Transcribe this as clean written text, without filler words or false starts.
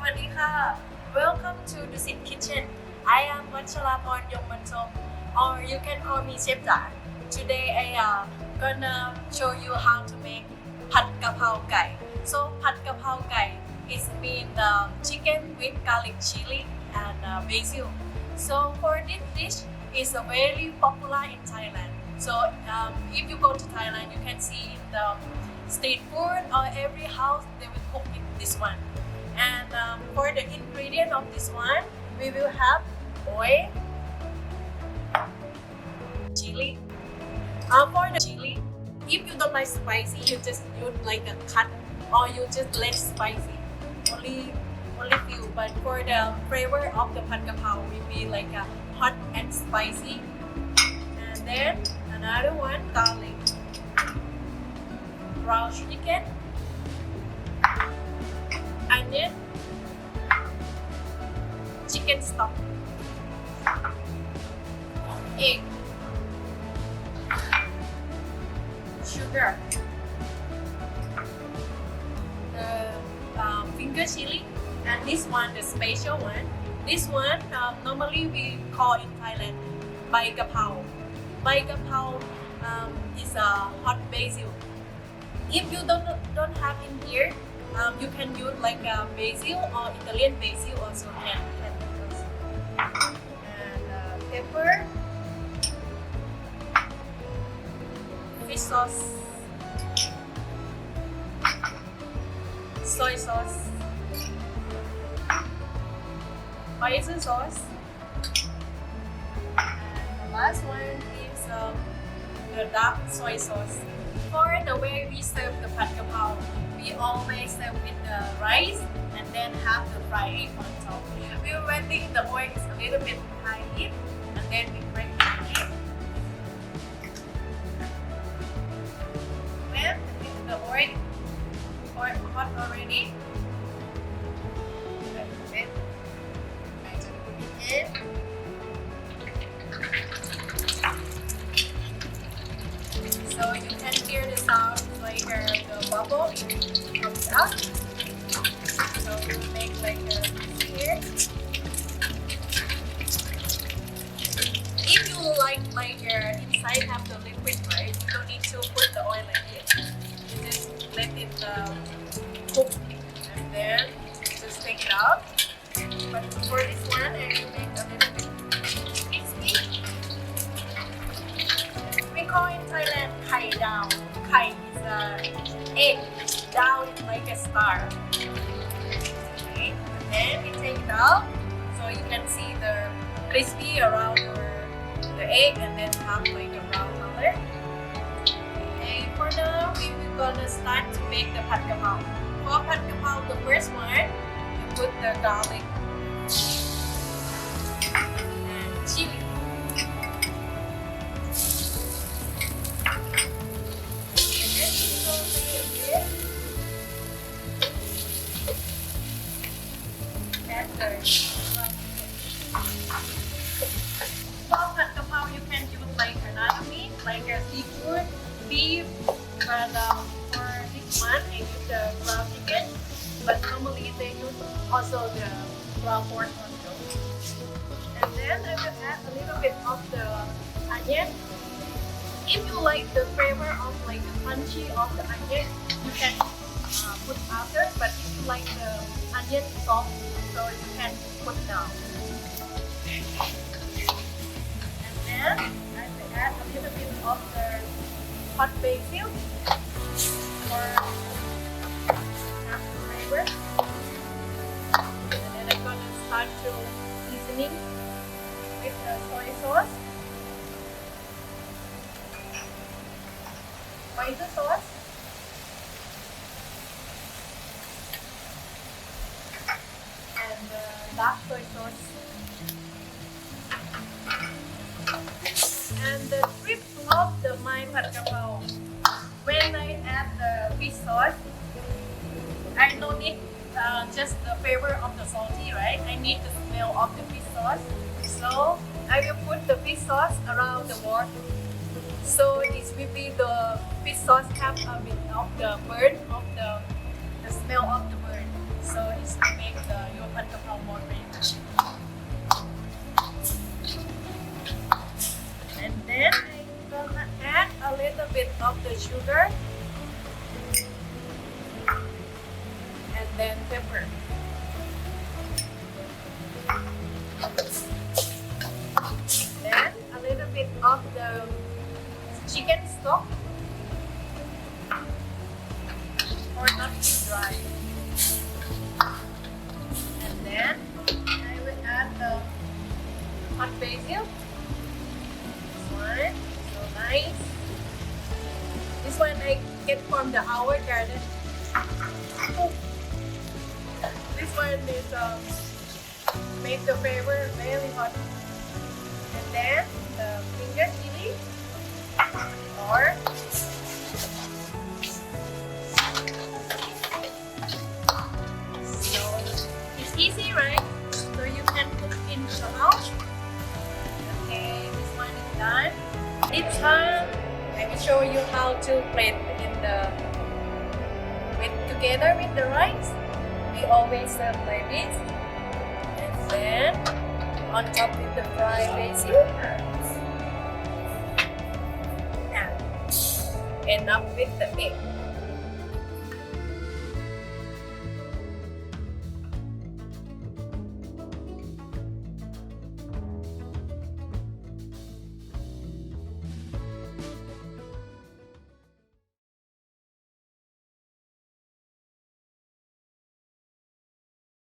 Sawadee ka. Welcome to the Sit Kitchen. I am Watcharaphon Yongbanthom, or you can call me Chef Da. Today I gonna show you how to make Phad Gai. So Phad Gai is mean chicken with garlic chili and basil. So for this dish, is very popular in Thailand. So if you go to Thailand, you can see in the street food or every house they will cook with this one. And for the ingredient of this one, we will have oil, chili. For the chili, if you don't like spicy, you just use like a cut, or you just less spicy, only few. But for the flavor of the Phad will be like a hot and spicy. And then another one, garlic, raw chicken, onion, chicken stock, egg, sugar, the finger chili, and this one, the special one. This one normally we call in Thailand Bai Kapao. Bai Kapao is a hot basil. If you don't have in here, you can use like a basil or Italian basil also can use. And pepper, fish sauce, soy sauce, oyster sauce, and the last one is the dark soy sauce. For the way we serve the Phad Kapao, we always serve with the rice and then have the fried egg on top. We're waiting the oil is a little bit high heat, and then we break the egg. When the oil hot already, then I just put it in. So you can hear the sound like the bubble comes out. So we make like here. If you like inside have the liquid, right? You don't need to put the oil like this. You just let it cook, and then just take it out. But for this one, I will make a little bit crispy. We call in Thailand Kai down. Kai is an egg. Down is like a star. Okay. And then we take it out, so you can see the crispy around the egg, and then have like a brown color. Okay. For now, we're gonna start to make the Phad Kapao. For Phad Kapao, the first one, you put the garlic and chili. For Phad Kapao, you can use like another meat, like a seafood, beef, but for this one, I use the ground chicken. But normally they use also the ground pork also. And then I will add a little bit of the onion. If you like the flavor of like the crunchy of the onion, you can put after. But if you like the onion soft, so you can put down. And then I will add a little bit of the hot basil for have the flavor. And then I'm gonna start to seasoning with the soy sauce, oyster sauce, and dark soy sauce. And the trick of the my Phad Kapao, when I add the fish sauce, I don't need just the flavor of the salty, right? I need the smell of the fish sauce. So I will put the fish sauce around the water. So it will be the fish sauce have a bit of the burn of the smell of the burn. So it's to make the your pad kapao more rich. And then I'm gonna add a little bit of the sugar and then pepper. Then a little bit of the chicken stock, or not too dry. And then I will add the hot basil. This one, so nice. This one I get from the Our Garden. This one is make the flavor very hot. And then the finger chili, or so it's easy, right? So you can cook in the house. Okay, this one is done. It's time. I will show you how to plate in the together with the rice. We always serve like this, and then on top with the fried basil, and end up with the egg.